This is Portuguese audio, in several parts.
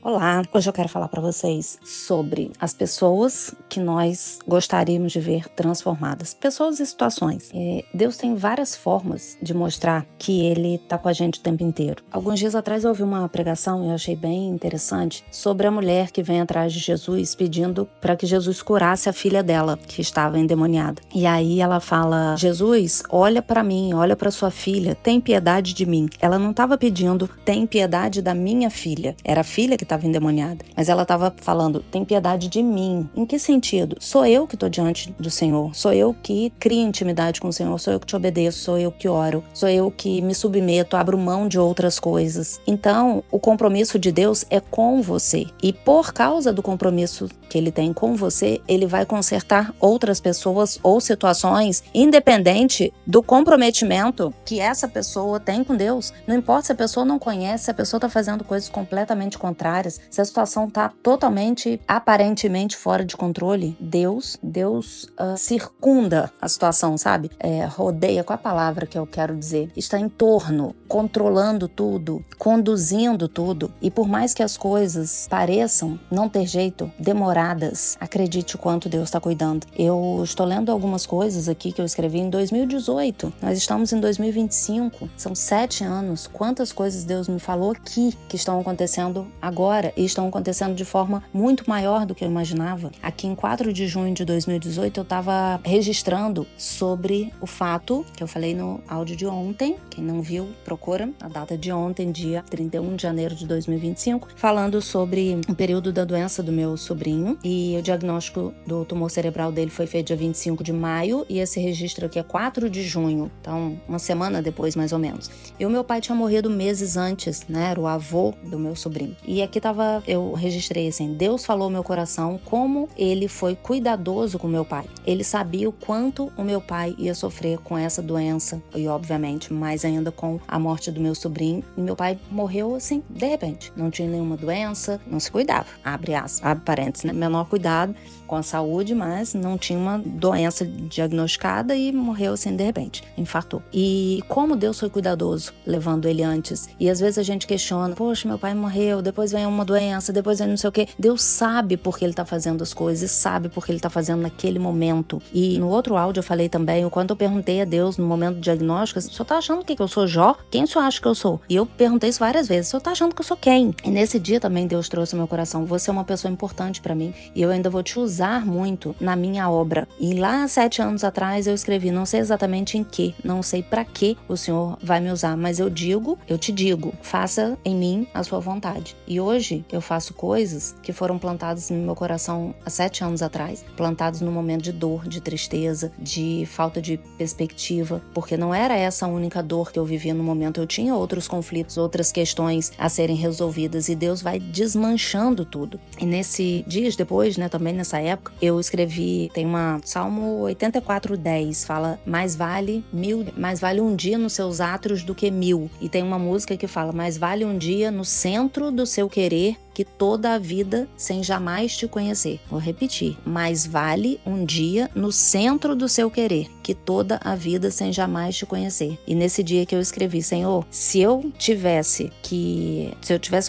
Olá, hoje eu quero falar para vocês sobre as pessoas que nós gostaríamos de ver transformadas, pessoas e situações. Deus tem várias formas de mostrar que Ele está com a gente o tempo inteiro. Alguns dias atrás eu ouvi uma pregação e eu achei bem interessante sobre a mulher que vem atrás de Jesus pedindo para que Jesus curasse a filha dela, que estava endemoniada. E aí ela fala: Jesus, olha para mim, olha para sua filha, tem piedade de mim. Ela não estava pedindo, tem piedade da minha filha. Era a filha que estava endemoniada, mas ela estava falando, tem piedade de mim. Em que sentido? Sou eu que estou diante do Senhor, sou eu que crio intimidade com o Senhor, sou eu que te obedeço, sou eu que oro, sou eu que me submeto, abro mão de outras coisas. Então, o compromisso de Deus é com você, e por causa do compromisso que Ele tem com você, Ele vai consertar outras pessoas ou situações, independente do comprometimento que essa pessoa tem com Deus. Não importa se a pessoa não conhece, se a pessoa está fazendo coisas completamente contrárias, se a situação está totalmente, aparentemente fora de controle, Deus circunda a situação, sabe? Rodeia, qual a palavra que eu quero dizer? Está em torno, controlando tudo, conduzindo tudo. E por mais que as coisas pareçam não ter jeito, demoradas, acredite o quanto Deus está cuidando. Eu estou lendo algumas coisas aqui que eu escrevi em 2018. Nós estamos em 2025. São 7 anos. Quantas coisas Deus me falou aqui que estão acontecendo agora e estão acontecendo de forma muito maior do que eu imaginava. Aqui em 4 de junho de 2018 eu estava registrando sobre o fato que eu falei no áudio de ontem. Quem não viu, procura a data de ontem, dia 31 de janeiro de 2025, falando sobre o período da doença do meu sobrinho, e o diagnóstico do tumor cerebral dele foi feito dia 25 de maio e esse registro aqui é 4 de junho, então uma semana depois mais ou menos. E o meu pai tinha morrido meses antes, né? Era o avô do meu sobrinho. E aqui eu registrei assim, Deus falou ao meu coração como Ele foi cuidadoso com meu pai. Ele sabia o quanto o meu pai ia sofrer com essa doença e obviamente mais ainda com a morte do meu sobrinho. E meu pai morreu assim, de repente. Não tinha nenhuma doença, não se cuidava. Abre parênteses, né? Menor cuidado com a saúde, mas não tinha uma doença diagnosticada e morreu assim de repente, infartou. E como Deus foi cuidadoso levando ele antes. E às vezes a gente questiona, poxa, meu pai morreu, depois vem uma doença, depois vem não sei o quê. Deus sabe por que Ele tá fazendo as coisas, sabe por que Ele tá fazendo naquele momento. E no outro áudio eu falei também, o quanto eu perguntei a Deus no momento do diagnóstico, o senhor tá achando que eu sou Jó? Quem o senhor acha que eu sou? E eu perguntei isso várias vezes, o senhor tá achando que eu sou quem? E nesse dia também Deus trouxe ao meu coração, você é uma pessoa importante pra mim e eu ainda vou te usar muito na minha obra. E lá 7 anos atrás eu escrevi, não sei exatamente em que, não sei pra que o Senhor vai me usar, mas eu te digo, faça em mim a sua vontade. E hoje eu faço coisas que foram plantadas no meu coração há 7 anos atrás, plantadas no momento de dor, de tristeza, de falta de perspectiva, porque não era essa a única dor que eu vivia no momento, eu tinha outros conflitos, outras questões a serem resolvidas e Deus vai desmanchando tudo. E dias depois, né, também nessa época, eu escrevi, tem uma Salmo 84:10, fala, mais vale um dia nos seus átrios do que 1000. E tem uma música que fala, mais vale um dia no centro do seu querer que toda a vida sem jamais te conhecer. Vou repetir, mais vale um dia no centro do seu querer que toda a vida sem jamais te conhecer. E nesse dia que eu escrevi, Senhor, se eu tivesse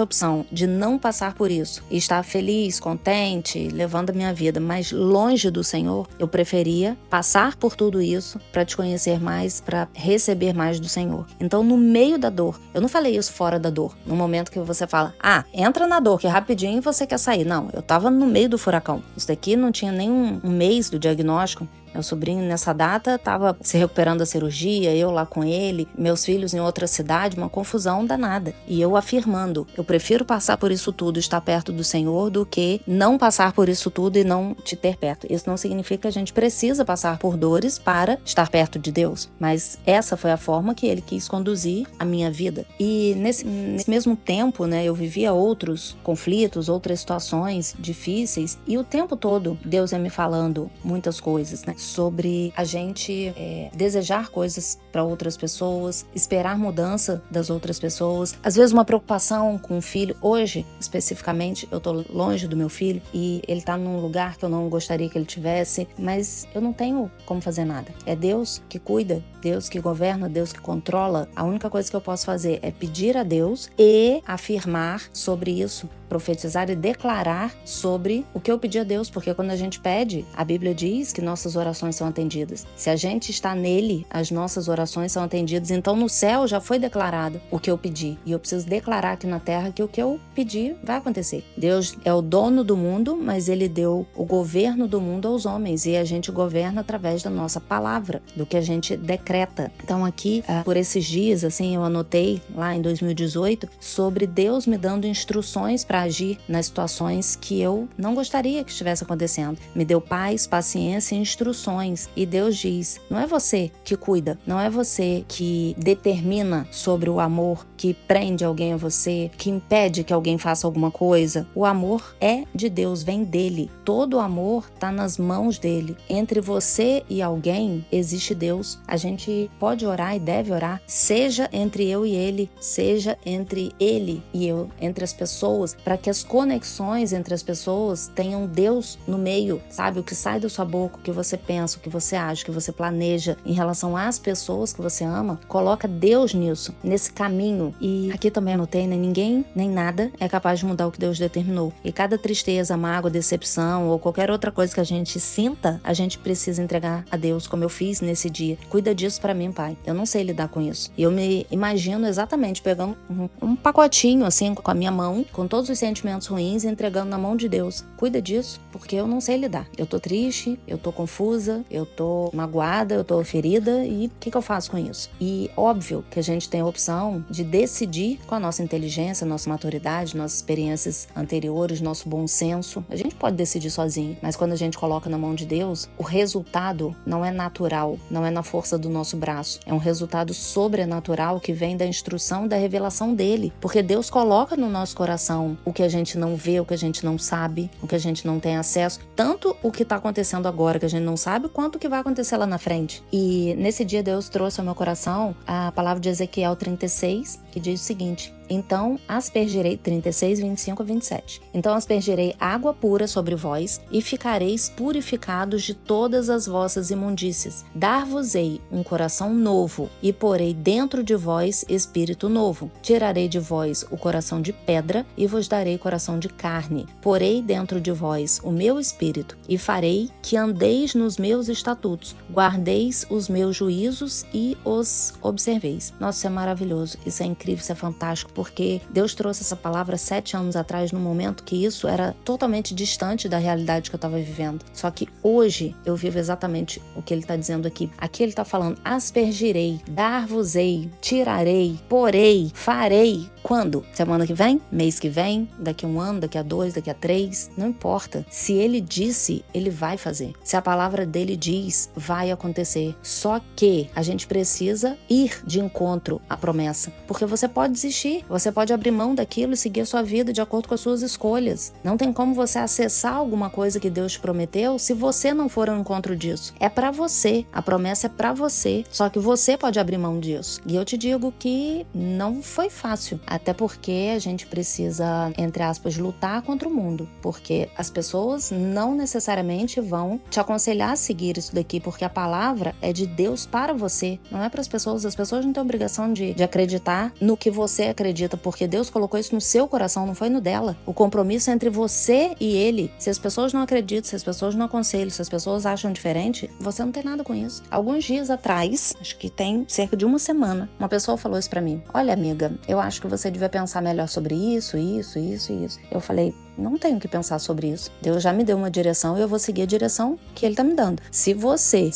a opção de não passar por isso e estar feliz, contente, levando a minha vida mais longe do Senhor, eu preferia passar por tudo isso para te conhecer mais, para receber mais do Senhor. Então, no meio da dor, eu não falei isso fora da dor, no momento que você fala, entra na dor, que rapidinho você quer sair. Não, eu tava no meio do furacão. Isso daqui não tinha nem um mês do diagnóstico. Meu sobrinho, nessa data, estava se recuperando da cirurgia, eu lá com ele, meus filhos em outra cidade, uma confusão danada. E eu afirmando, eu prefiro passar por isso tudo, estar perto do Senhor, do que não passar por isso tudo e não te ter perto. Isso não significa que a gente precisa passar por dores para estar perto de Deus, mas essa foi a forma que Ele quis conduzir a minha vida. E nesse mesmo tempo, né, eu vivia outros conflitos, outras situações difíceis, e o tempo todo Deus ia me falando muitas coisas, né? Sobre a gente desejar coisas para outras pessoas, esperar mudança das outras pessoas, às vezes uma preocupação com o filho. Hoje, especificamente, eu tô longe do meu filho e ele tá num lugar que eu não gostaria que ele tivesse, mas eu não tenho como fazer nada. É Deus que cuida, Deus que governa, Deus que controla. A única coisa que eu posso fazer é pedir a Deus e afirmar sobre isso profetizar e declarar sobre o que eu pedi a Deus, porque quando a gente pede, a Bíblia diz que nossas orações são atendidas. Se a gente está nele, as nossas orações são atendidas. Então no céu já foi declarado o que eu pedi, e eu preciso declarar aqui na terra que o que eu pedi vai acontecer. Deus é o dono do mundo, mas ele deu o governo do mundo aos homens, e a gente governa através da nossa palavra, do que a gente decreta. Então aqui, por esses dias, assim, eu anotei lá em 2018 sobre Deus me dando instruções para agir nas situações que eu não gostaria que estivesse acontecendo. Me deu paz, paciência e instruções. E Deus diz, não é você que cuida, não é você que determina sobre o amor, que prende alguém a você, que impede que alguém faça alguma coisa. O amor é de Deus, vem dele. Todo amor está nas mãos dele. Entre você e alguém existe Deus. A gente pode orar e deve orar, seja entre eu e ele, seja entre ele e eu, entre as pessoas, para que as conexões entre as pessoas tenham Deus no meio, sabe? O que sai da sua boca, o que você pensa, o que você acha, o que você planeja em relação às pessoas que você ama, coloca Deus nisso, nesse caminho. E aqui também anotei, né? Ninguém, nem nada é capaz de mudar o que Deus determinou. E cada tristeza, mágoa, decepção ou qualquer outra coisa que a gente sinta, a gente precisa entregar a Deus, como eu fiz nesse dia. Cuida disso pra mim, Pai. Eu não sei lidar com isso. E eu me imagino exatamente pegando um pacotinho, assim, com a minha mão, com todos os sentimentos ruins e entregando na mão de Deus. Cuida disso, porque eu não sei lidar. Eu tô triste, eu tô confusa, eu tô magoada, eu tô ferida, e o que eu faço com isso? E óbvio que a gente tem a opção de decidir com a nossa inteligência, nossa maturidade, nossas experiências anteriores, nosso bom senso. A gente pode decidir sozinho, mas quando a gente coloca na mão de Deus, o resultado não é natural, não é na força do nosso braço. É um resultado sobrenatural que vem da instrução e da revelação dele. Porque Deus coloca no nosso coração o que a gente não vê, o que a gente não sabe, o que a gente não tem acesso. Tanto o que está acontecendo agora que a gente não sabe, quanto o que vai acontecer lá na frente. E nesse dia Deus trouxe ao meu coração a palavra de Ezequiel 36, que diz o seguinte: então aspergirei, 36, 25 a 27. Então aspergirei água pura sobre vós, e ficareis purificados de todas as vossas imundícias. Dar-vos-ei um coração novo, e porei dentro de vós espírito novo. Tirarei de vós o coração de pedra, e vos darei coração de carne. Porei dentro de vós o meu espírito, e farei que andeis nos meus estatutos, guardeis os meus juízos e os observeis. Nossa, isso é maravilhoso, isso é incrível, isso é fantástico, porque Deus trouxe essa palavra 7 anos atrás, num momento que isso era totalmente distante da realidade que eu estava vivendo. Só que hoje eu vivo exatamente o que ele está dizendo aqui. Aqui ele está falando: aspergirei, dar-vos-ei, tirarei, porei, farei. Quando? Semana que vem? Mês que vem? Daqui a 1 ano? Daqui a 2? Daqui a 3? Não importa. Se ele disse, ele vai fazer. Se a palavra dele diz, vai acontecer. Só que a gente precisa ir de encontro à promessa. Porque você pode desistir, você pode abrir mão daquilo e seguir a sua vida de acordo com as suas escolhas. Não tem como você acessar alguma coisa que Deus te prometeu se você não for ao encontro disso. É pra você. A promessa é pra você. Só que você pode abrir mão disso. E eu te digo que não foi fácil. Até porque a gente precisa, entre aspas, lutar contra o mundo. Porque as pessoas não necessariamente vão te aconselhar a seguir isso daqui, porque a palavra é de Deus para você. Não é para as pessoas. As pessoas não têm obrigação de acreditar no que você acredita, porque Deus colocou isso no seu coração, não foi no dela. O compromisso é entre você e ele. Se as pessoas não acreditam, se as pessoas não aconselham, se as pessoas acham diferente, você não tem nada com isso. Alguns dias atrás, acho que tem cerca de 1 semana, uma pessoa falou isso pra mim: olha, amiga, eu acho que você devia pensar melhor sobre isso, isso, isso e isso. Eu falei: não tenho que pensar sobre isso. Deus já me deu uma direção e eu vou seguir a direção que ele tá me dando. Se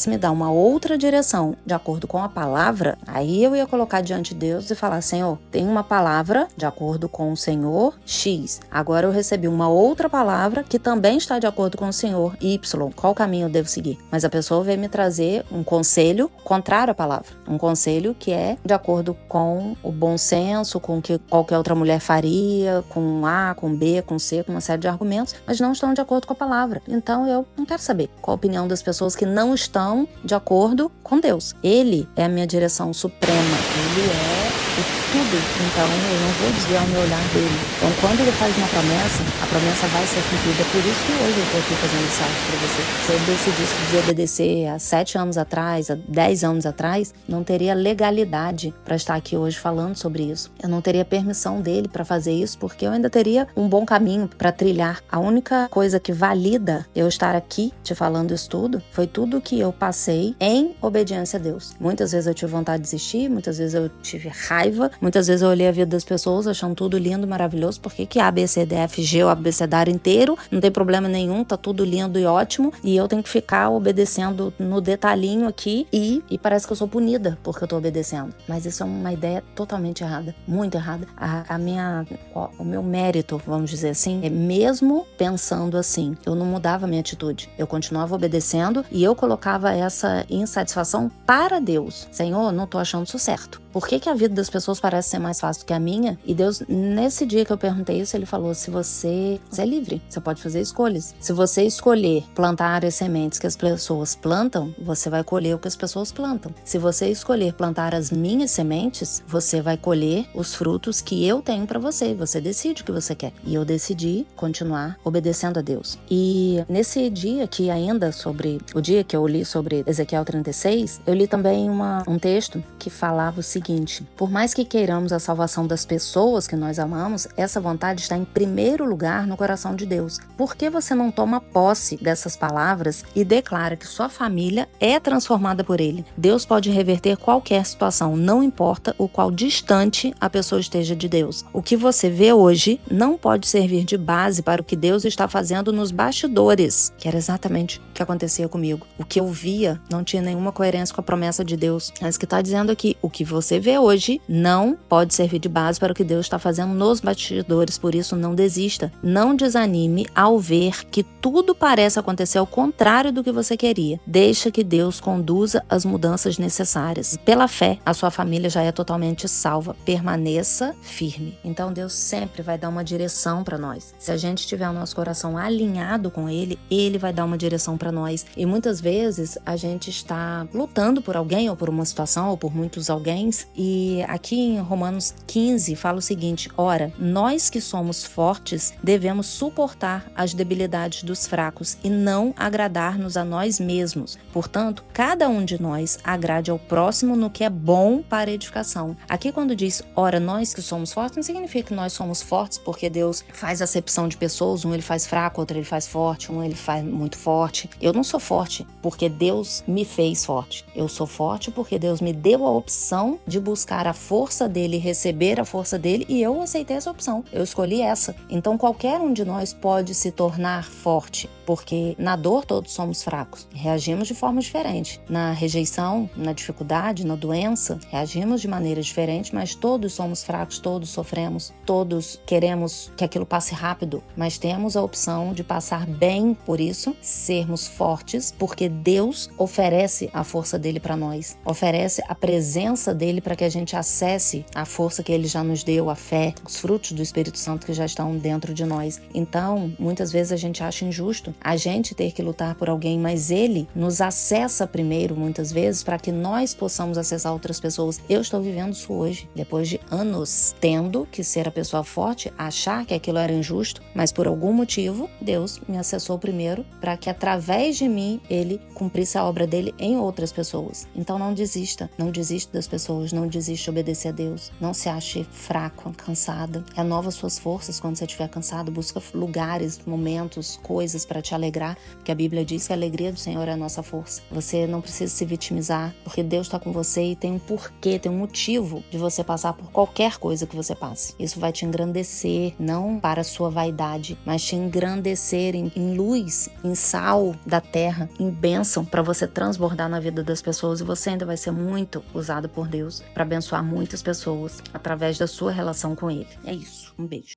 me dá uma outra direção de acordo com a palavra, aí eu ia colocar diante de Deus e falar: Senhor, tem uma palavra de acordo com o Senhor X. Agora eu recebi uma outra palavra que também está de acordo com o Senhor Y. Qual caminho eu devo seguir? Mas a pessoa veio me trazer um conselho contrário à palavra. Um conselho que é de acordo com o bom senso, com o que qualquer outra mulher faria, com A, com B, com C, com uma série de argumentos, mas não estão de acordo com a palavra. Então eu não quero saber qual a opinião das pessoas que não estão de acordo com Deus. Ele é a minha direção suprema. Ele é tudo tudo, então eu não vou desviar o meu olhar dele. Então, quando ele faz uma promessa, a promessa vai ser cumprida. Por isso que hoje eu estou aqui fazendo esse áudio para você. Se eu decidisse desobedecer há 7 anos atrás, há 10 anos atrás, não teria legalidade para estar aqui hoje falando sobre isso. Eu não teria permissão dele para fazer isso, porque eu ainda teria um bom caminho para trilhar. A única coisa que valida eu estar aqui te falando isso tudo foi tudo que eu passei em obediência a Deus. Muitas vezes eu tive vontade de desistir, muitas vezes eu tive raiva, muitas vezes eu olhei a vida das pessoas achando tudo lindo, maravilhoso. Por que A, B, C, D, F, G, o abecedário inteiro, não tem problema nenhum, tá tudo lindo e ótimo, e eu tenho que ficar obedecendo no detalhinho aqui e parece que eu sou punida porque eu tô obedecendo. Mas isso é uma ideia totalmente errada, muito errada. O meu mérito, vamos dizer assim, é mesmo pensando assim, eu não mudava a minha atitude, eu continuava obedecendo e eu colocava essa insatisfação para Deus. Senhor, não tô achando isso certo. Por que a vida das pessoas parece ser mais fácil do que a minha? E Deus, nesse dia que eu perguntei isso, ele falou, se você é livre, você pode fazer escolhas. Se você escolher plantar as sementes que as pessoas plantam, você vai colher o que as pessoas plantam. Se você escolher plantar as minhas sementes, você vai colher os frutos que eu tenho para você. Você decide o que você quer. E eu decidi continuar obedecendo a Deus. E nesse dia que ainda sobre o dia que eu li sobre Ezequiel 36, eu li também um texto que falava o seguinte: por mais que queiramos a salvação das pessoas que nós amamos, essa vontade está em primeiro lugar no coração de Deus. Por que você não toma posse dessas palavras e declara que sua família é transformada por ele? Deus pode reverter qualquer situação, não importa o qual distante a pessoa esteja de Deus. O que você vê hoje não pode servir de base para o que Deus está fazendo nos bastidores, que era exatamente o que acontecia comigo. O que eu via não tinha nenhuma coerência com a promessa de Deus. Mas que está dizendo aqui, o que você vê hoje não pode servir de base para o que Deus está fazendo nos bastidores, por isso não desista. Não desanime ao ver que tudo parece acontecer ao contrário do que você queria. Deixa que Deus conduza as mudanças necessárias. Pela fé, a sua família já é totalmente salva. Permaneça firme. Então Deus sempre vai dar uma direção para nós. Se a gente tiver o nosso coração alinhado com Ele, Ele vai dar uma direção para nós. E muitas vezes a gente está lutando por alguém ou por uma situação ou por muitos alguém. E aqui em Romanos 15 fala o seguinte: ora, nós que somos fortes devemos suportar as debilidades dos fracos e não agradar-nos a nós mesmos. Portanto, cada um de nós agrade ao próximo no que é bom para a edificação. Aqui quando diz, ora, nós que somos fortes, não significa que nós somos fortes porque Deus faz acepção de pessoas, um ele faz fraco, outro ele faz forte, um ele faz muito forte. Eu não sou forte porque Deus me fez forte. Eu sou forte porque Deus me deu a opção de buscar a força dele, receber a força dele, e eu aceitei essa opção. Eu escolhi essa. Então qualquer um de nós pode se tornar forte, porque na dor todos somos fracos. Reagimos de forma diferente. Na rejeição, na dificuldade, na doença, reagimos de maneira diferente, mas todos somos fracos, todos sofremos, todos queremos que aquilo passe rápido, mas temos a opção de passar bem por isso, sermos fortes, porque Deus oferece a força dele para nós, oferece a presença dele para que a gente acesse a força que ele já nos deu, a fé, os frutos do Espírito Santo que já estão dentro de nós. Então, muitas vezes a gente acha injusto a gente ter que lutar por alguém, mas ele nos acessa primeiro, muitas vezes, para que nós possamos acessar outras pessoas. Eu estou vivendo isso hoje, depois de anos, tendo que ser a pessoa forte, achar que aquilo era injusto, mas por algum motivo, Deus me acessou primeiro para que através de mim, ele cumprisse a obra dele em outras pessoas. Então não desista das pessoas, não desista de obedecer a Deus, não se ache fraco, cansada, renova suas forças quando você estiver cansado, busca lugares, momentos, coisas para te alegrar, porque a Bíblia diz que a alegria do Senhor é a nossa força. Você não precisa se vitimizar, porque Deus está com você e tem um porquê, tem um motivo de você passar por qualquer coisa que você passe. Isso vai te engrandecer, não para a sua vaidade, mas te engrandecer em luz, em sal da terra, em bênção para você transbordar na vida das pessoas, e você ainda vai ser muito usado por Deus para abençoar muitas pessoas através da sua relação com Ele. É isso. Um beijo.